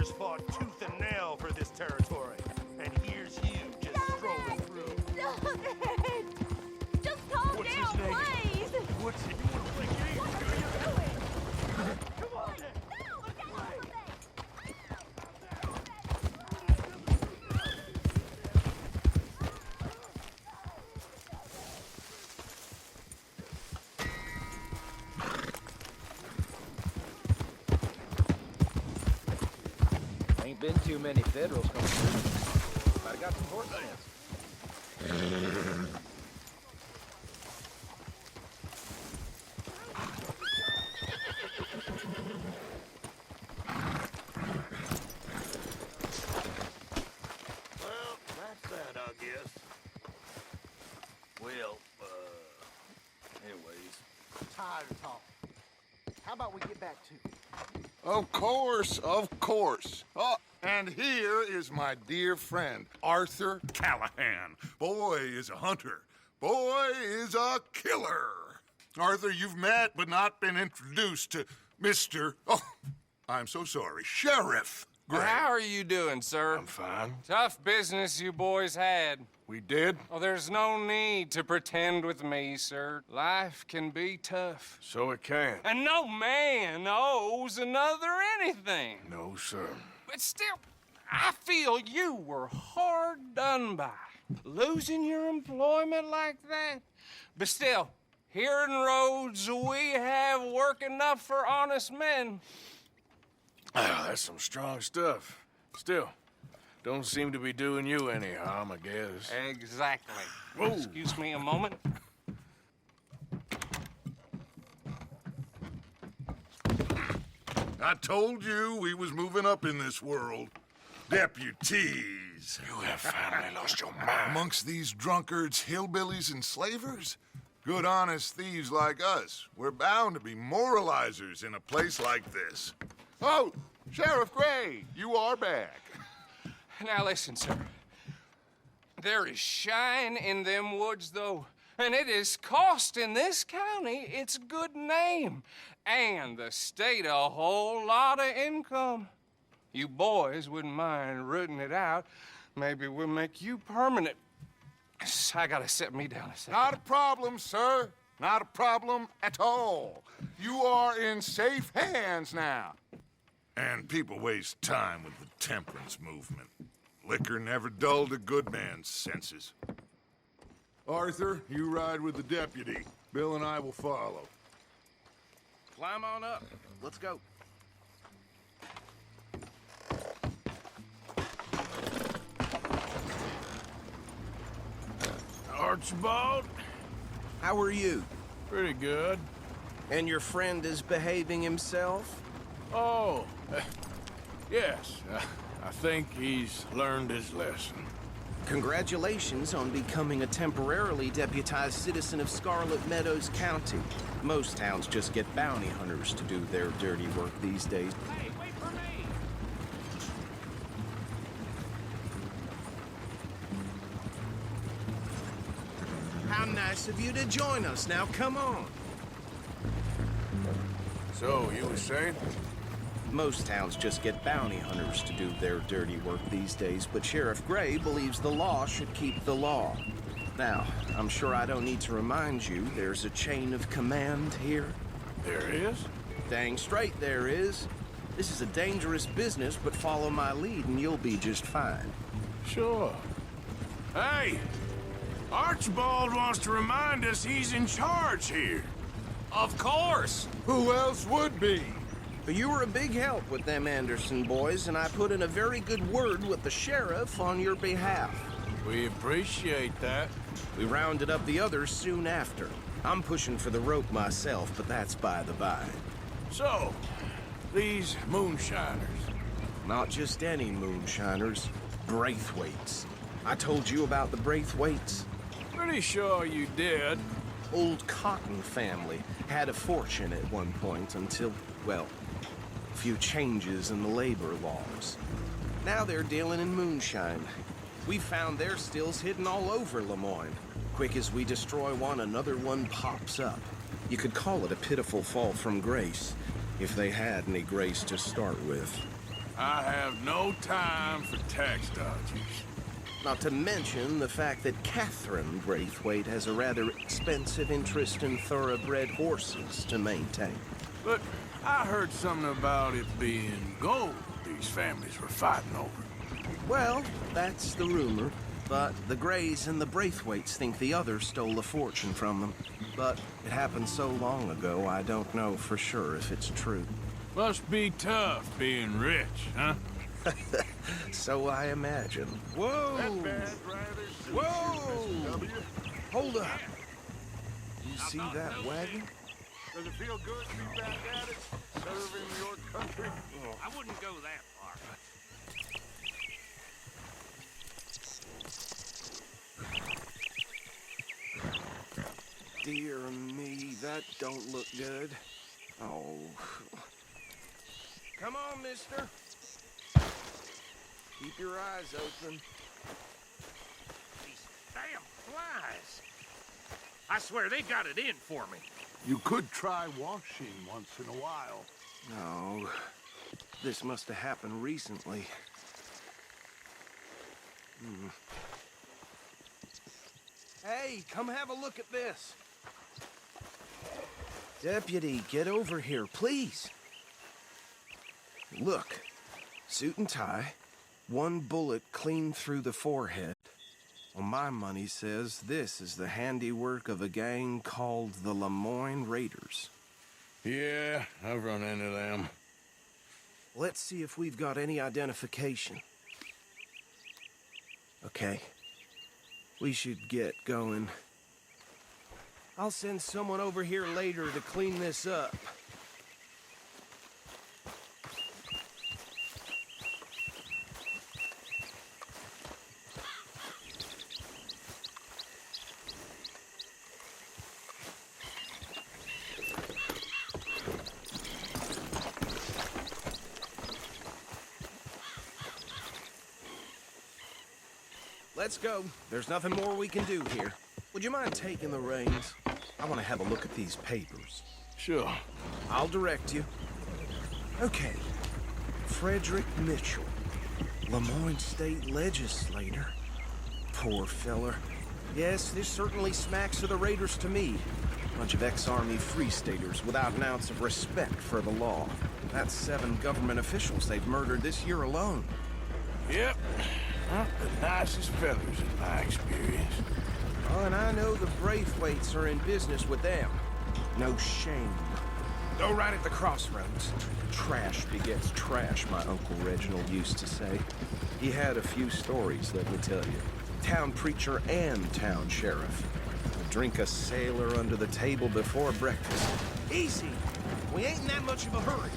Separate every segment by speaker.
Speaker 1: Bootleggers fought tooth and nail for this territory, and here's you just strolling through.
Speaker 2: Stop it! Just calm down, please!
Speaker 1: What's it? You want to play games?
Speaker 2: What are you doing?
Speaker 1: Come on then!
Speaker 2: No, get off of me!
Speaker 3: Ain't been too many Federals coming through, but I got some horse sense.
Speaker 1: Well, that's that, I guess. Well, anyways.
Speaker 4: Tired of talking. How about we get back to it?
Speaker 5: Of course, of course. Oh, and here is my dear friend, Arthur Callahan. Boy is a hunter. Boy is a killer. Arthur, you've met but not been introduced to Mr. Oh, I'm so sorry, Sheriff Gray.
Speaker 6: How are you doing, sir?
Speaker 5: I'm fine.
Speaker 6: Tough business you boys had.
Speaker 5: We did?
Speaker 6: Oh, there's no need to pretend with me, sir. Life can be tough.
Speaker 5: So it can.
Speaker 6: And no man owes another anything.
Speaker 5: No, sir.
Speaker 6: But still, I feel you were hard done by. Losing your employment like that. But still, here in Rhodes, we have work enough for honest men.
Speaker 7: Ah, that's some strong stuff. Still, don't seem to be doing you any harm, I guess.
Speaker 6: Exactly.
Speaker 7: Whoa.
Speaker 6: Excuse me a moment.
Speaker 5: I told you we was moving up in this world. Deputies.
Speaker 7: You have finally lost your mind.
Speaker 5: Amongst these drunkards, hillbillies, and slavers? Good honest thieves like us. We're bound to be moralizers in a place like this. Oh, Sheriff Gray, you are back.
Speaker 6: Now listen, sir. There is shine in them woods, though, and it is costing this county its good name and the state a whole lot of income. You boys wouldn't mind rooting it out. Maybe we'll make you permanent. I gotta set me down a second.
Speaker 5: Not a problem, sir. Not a problem at all. You are in safe hands now. And people waste time with the temperance movement. Liquor never dulled a good man's senses. Arthur, you ride with the deputy. Bill and I will follow.
Speaker 3: Climb on up. Let's go.
Speaker 7: Archibald?
Speaker 8: How are you?
Speaker 7: Pretty good.
Speaker 8: And your friend is behaving himself?
Speaker 7: Oh, yes. I think he's learned his lesson.
Speaker 8: Congratulations on becoming a temporarily deputized citizen of Scarlet Meadows County. Most towns just get bounty hunters to do their dirty work these days.
Speaker 6: Hey, wait for me!
Speaker 8: How nice of you to join us. Now, come on.
Speaker 7: So, you were saying?
Speaker 8: Most towns just get bounty hunters to do their dirty work these days, but Sheriff Gray believes the law should keep the law. Now, I'm sure I don't need to remind you, there's a chain of command here.
Speaker 7: There is?
Speaker 8: Dang straight there is. This is a dangerous business, but follow my lead and you'll be just fine.
Speaker 7: Sure. Hey! Archibald wants to remind us he's in charge here.
Speaker 6: Of course!
Speaker 5: Who else would be?
Speaker 8: You were a big help with them Anderson boys, and I put in a very good word with the sheriff on your behalf.
Speaker 7: We appreciate that.
Speaker 8: We rounded up the others soon after. I'm pushing for the rope myself, but that's by the by.
Speaker 7: So, these moonshiners.
Speaker 8: Not just any moonshiners, Braithwaites. I told you about the Braithwaites?
Speaker 7: Pretty sure you did.
Speaker 8: Old Cotton family had a fortune at one point until, well, a few changes in the labor laws. Now they're dealing in moonshine. We found their stills hidden all over Lemoyne. Quick as we destroy one, another one pops up. You could call it a pitiful fall from grace, if they had any grace to start with.
Speaker 7: I have no time for tax dodgers.
Speaker 8: Not to mention the fact that Catherine Braithwaite has a rather expensive interest in thoroughbred horses to maintain.
Speaker 7: But I heard something about it being gold these families were fighting over.
Speaker 8: Well, that's the rumor. But the Grays and the Braithwaites think the others stole a fortune from them. But it happened so long ago, I don't know for sure if it's true.
Speaker 7: Must be tough being rich, huh?
Speaker 8: So I imagine. Whoa! Whoa! Hold up! You see that wagon?
Speaker 5: Does it feel good to be back at it? Serving your country?
Speaker 1: I wouldn't go that far.
Speaker 8: Dear me, that don't look good. Oh. Come on, mister. Keep your eyes open.
Speaker 1: These damn flies. I swear they got it in for me.
Speaker 5: You could try washing once in a while.
Speaker 8: No. This must have happened recently. Hey, come have a look at this. Deputy, get over here, please. Look, suit and tie, one bullet clean through the forehead. Well, my money says this is the handiwork of a gang called the Lemoyne Raiders.
Speaker 7: Yeah, I've run into them.
Speaker 8: Let's see if we've got any identification. Okay. We should get going. I'll send someone over here later to clean this up. Let's go. There's nothing more we can do here. Would you mind taking the reins? I want to have a look at these papers.
Speaker 7: Sure.
Speaker 8: I'll direct you. Okay. Frederick Mitchell, Lemoyne State Legislator. Poor feller. Yes, this certainly smacks of the Raiders to me. Bunch of ex-Army Free Staters without an ounce of respect for the law. That's 7 government officials they've murdered this year alone.
Speaker 7: Yep. Not the nicest fellas in my experience.
Speaker 8: Oh, and I know the Braithwaites are in business with them. No shame. Go right at the crossroads. Trash begets trash, my Uncle Reginald used to say. He had a few stories, let me tell you. Town preacher and town sheriff. Drink a sailor under the table before breakfast. Easy! We ain't in that much of a hurry.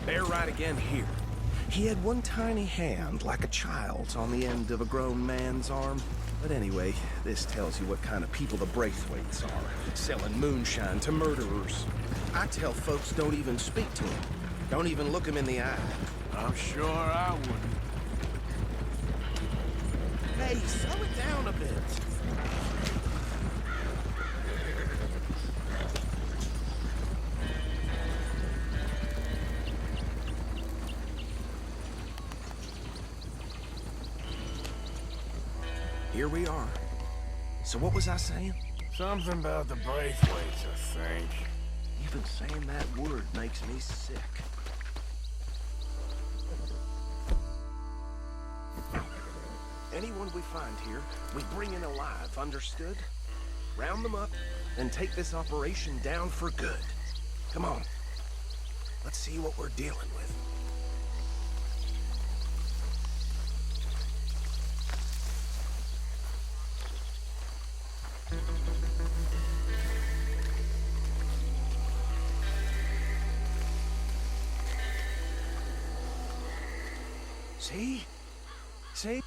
Speaker 8: Bear right again here. He had one tiny hand, like a child's, on the end of a grown man's arm. But anyway, this tells you what kind of people the Braithwaites are. Selling moonshine to murderers. I tell folks don't even speak to them. Don't even look them in the eye.
Speaker 7: I'm sure I wouldn't.
Speaker 8: Hey, slow it down a bit. Here we are. So what was I saying?
Speaker 7: Something about the Braithwaites, I think.
Speaker 8: Even saying that word makes me sick. Anyone we find here, we bring in alive, understood? Round them up, and take this operation down for good. Come on. Let's see what we're dealing with. See? See?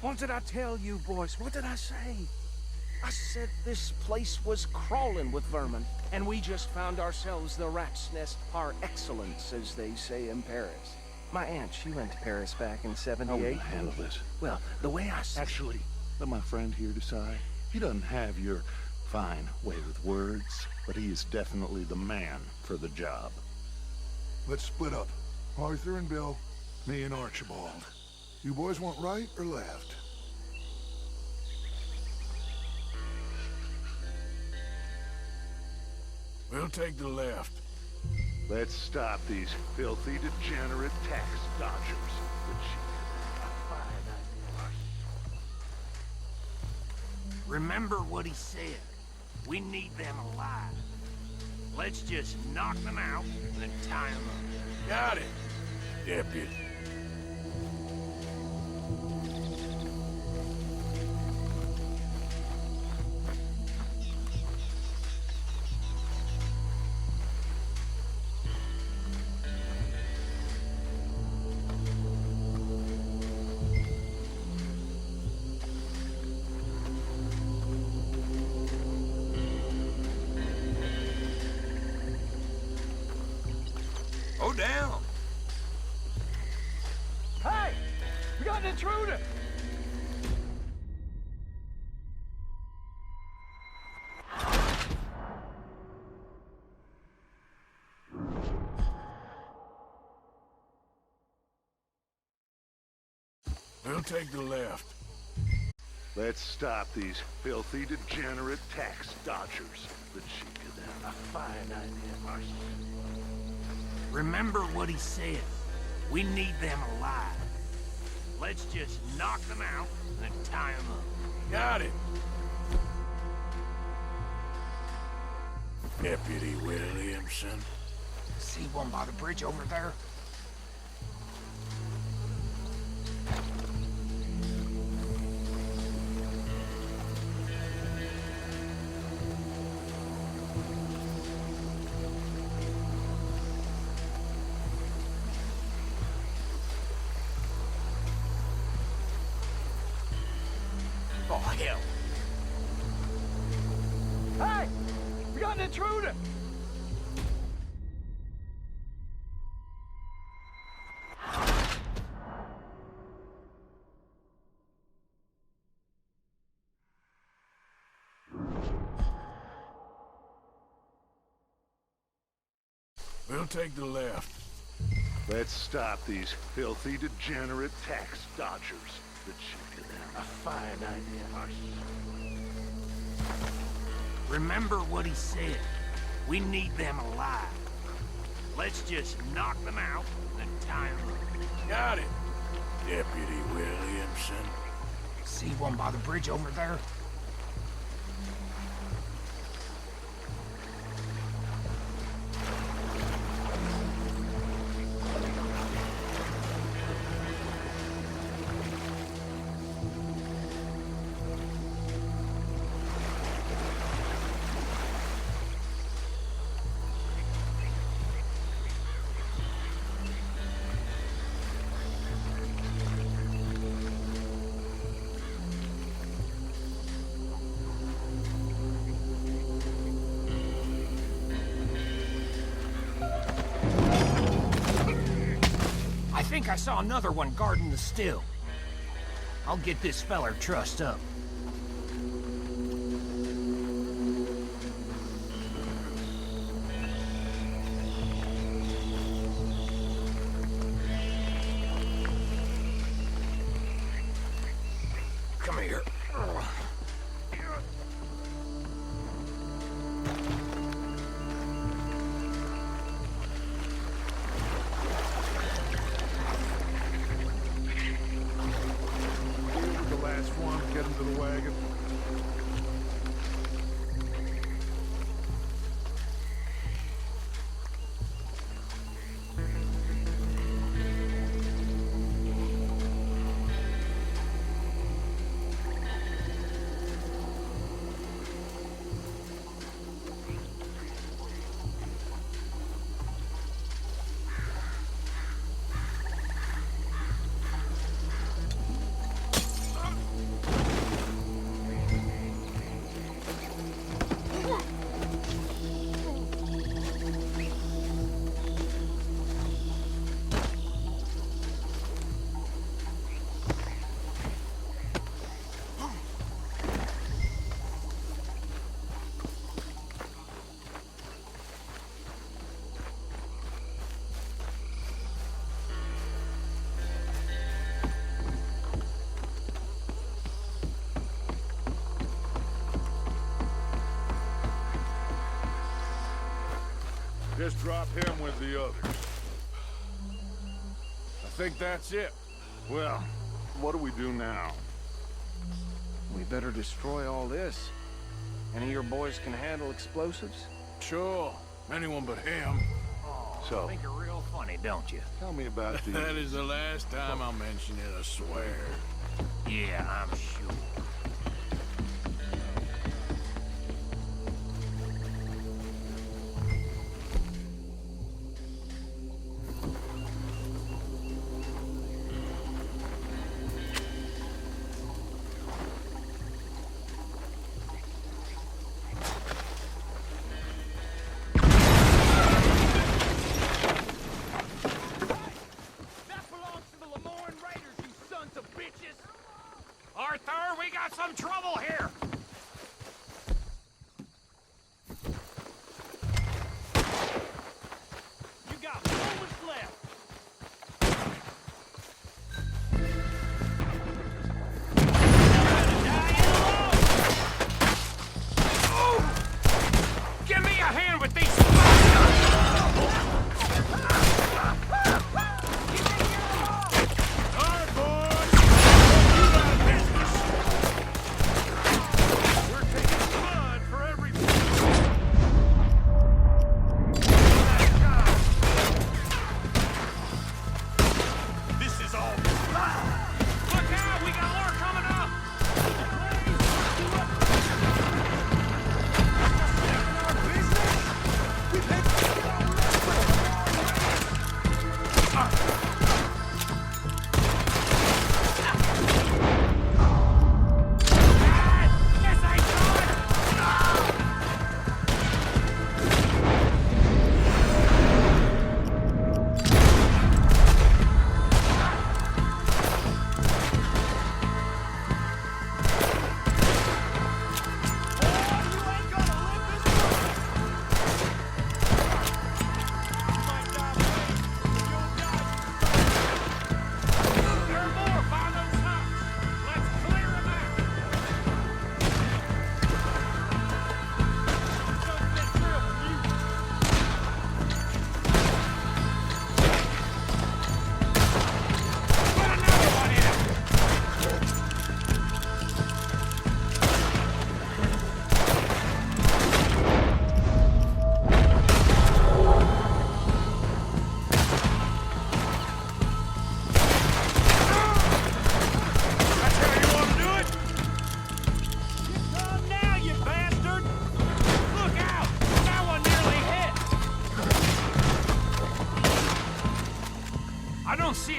Speaker 8: What did I tell you, boys? What did I say? I said this place was crawling with vermin, and we just found ourselves the rat's nest par excellence, as they say in Paris. My aunt, she went to Paris back in '78.
Speaker 9: How handle this?
Speaker 8: Well, the way I said...
Speaker 9: Actually, let my friend here decide. He doesn't have your fine way with words, but he is definitely the man for the job.
Speaker 5: Let's split up.
Speaker 9: Arthur and Bill, me and Archibald. You boys want right or left?
Speaker 7: We'll take the left.
Speaker 9: Let's stop these filthy, degenerate tax dodgers.
Speaker 1: Remember what he said. We need them alive. Let's just knock them out and then tie them up.
Speaker 7: Got it, Deputy.
Speaker 1: Go down.
Speaker 4: Hey! We got an intruder!
Speaker 7: We'll take the left.
Speaker 9: Let's stop these filthy, degenerate tax dodgers. The cheek of them. A fine idea, Arthur.
Speaker 1: Remember what he said. We need them alive. Let's just knock them out and then tie them up.
Speaker 7: Got it. Deputy Williamson.
Speaker 1: See one by the bridge over there? Oh, hell.
Speaker 4: Hey! We got an intruder!
Speaker 7: We'll take the left.
Speaker 9: Let's stop these filthy, degenerate tax dodgers. The cheek of them. A fine idea, Arthur.
Speaker 1: Remember what he said. We need them alive. Let's just knock them out and then tie them up.
Speaker 7: Got it, Deputy Williamson.
Speaker 1: See one by the bridge over there? I think I saw another one guarding the still. I'll get this feller trussed up. Come here.
Speaker 9: Get him to the
Speaker 7: Just drop him with the others. I think that's it.
Speaker 5: Well, what do we do now?
Speaker 3: We better destroy all this. Any of your boys can handle explosives?
Speaker 7: Sure. Anyone but him.
Speaker 5: So,
Speaker 1: I think you're real funny, don't you?
Speaker 5: tell me about the...
Speaker 7: That is the last time I'll mention it, I swear.
Speaker 1: Yeah, I'm sure. Arthur, we got some trouble here! You got moments left! Give me a hand with these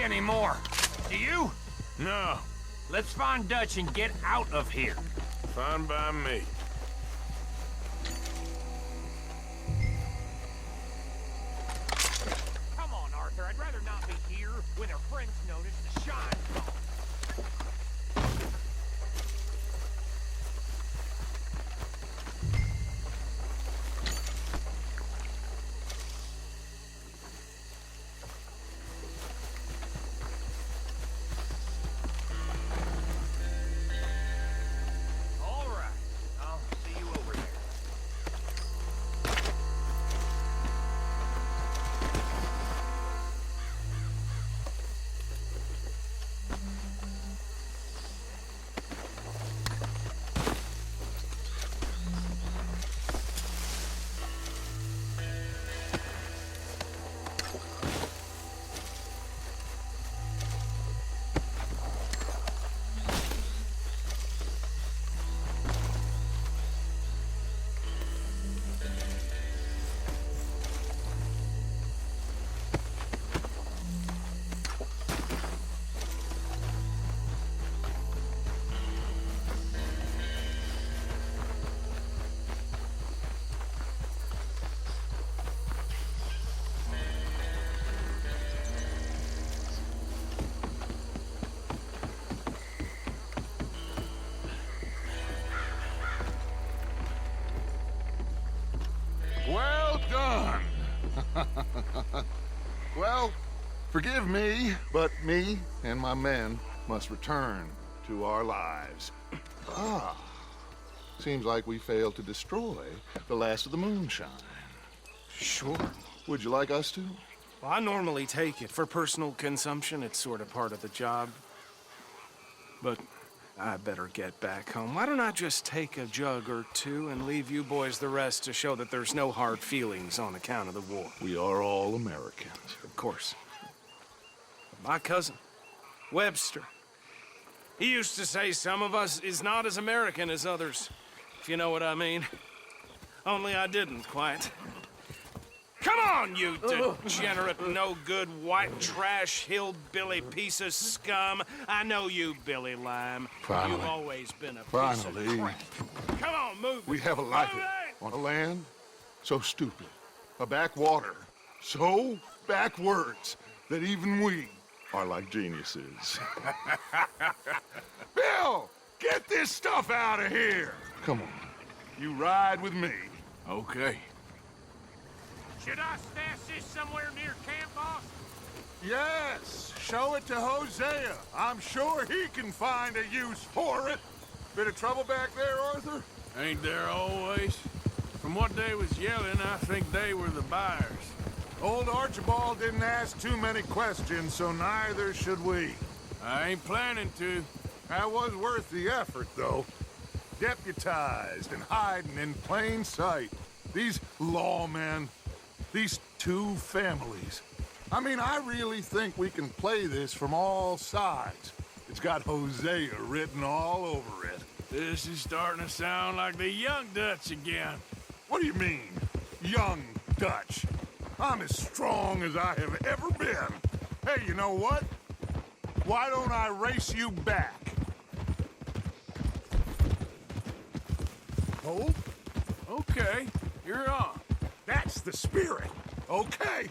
Speaker 1: anymore. Do you?
Speaker 7: No.
Speaker 1: Let's find Dutch and get out of here.
Speaker 7: Fine by me.
Speaker 1: Come on, Arthur. I'd rather not be here when our friends notice the shine's gone.
Speaker 5: Well done. Well, forgive me, but me and my men must return to our lives. Seems like we failed to destroy the last of the Moonshine.
Speaker 8: Sure.
Speaker 5: Would you like us to?
Speaker 8: Well, I normally take it. For personal consumption, it's sort of part of the job. But I better get back home. Why don't I just take a jug or two and leave you boys the rest to show that there's no hard feelings on account of the war?
Speaker 5: We are all Americans.
Speaker 8: Of course. But my cousin, Webster, he used to say some of us is not as American as others, if you know what I mean. Only I didn't quite. Come on, you degenerate, no-good, white trash, hillbilly piece of scum. I know you, Billy Lime.
Speaker 5: Finally.
Speaker 8: You've always been a piece
Speaker 5: Finally.
Speaker 8: of crap. Come on, move it.
Speaker 5: We have a life
Speaker 8: Move it!
Speaker 5: on a land so stupid, a backwater so backwards that even we are like geniuses. Bill, get this stuff out of here. Come on, you ride with me.
Speaker 7: Okay.
Speaker 1: Should I stash this somewhere near camp, boss?
Speaker 5: Yes, show it to Hosea. I'm sure he can find a use for it. Bit of trouble back there, Arthur?
Speaker 7: Ain't there always? From what they was yelling, I think they were the buyers.
Speaker 5: Old Archibald didn't ask too many questions, so neither should we.
Speaker 7: I ain't planning to.
Speaker 5: That was worth the effort, though. Deputized and hiding in plain sight. These lawmen, these two families. I mean, I really think we can play this from all sides. It's got Hosea written all over it.
Speaker 7: This is starting to sound like the Young Dutch again.
Speaker 5: What do you mean, young Dutch? I'm as strong as I have ever been. Hey, you know what? Why don't I race you back? Hold.
Speaker 7: Okay, you're on.
Speaker 5: That's the spirit. Okay.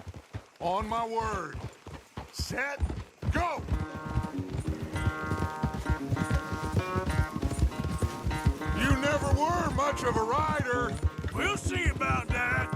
Speaker 5: On my word. Set. Go! You never were much of a rider.
Speaker 7: We'll see about that.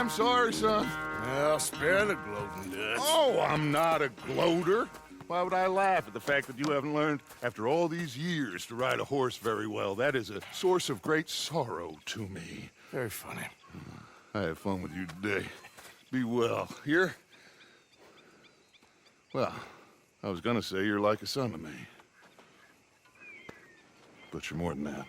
Speaker 5: Sorry, son.
Speaker 7: Well, spare the gloating, Dutch.
Speaker 5: Oh, I'm not a gloater. Why would I laugh at the fact that you haven't learned, after all these years, to ride a horse very well? That is a source of great sorrow to me.
Speaker 7: Very funny.
Speaker 5: I had fun with you today. Be well. Here? Well, I was gonna say you're like a son to me. But you're more than that.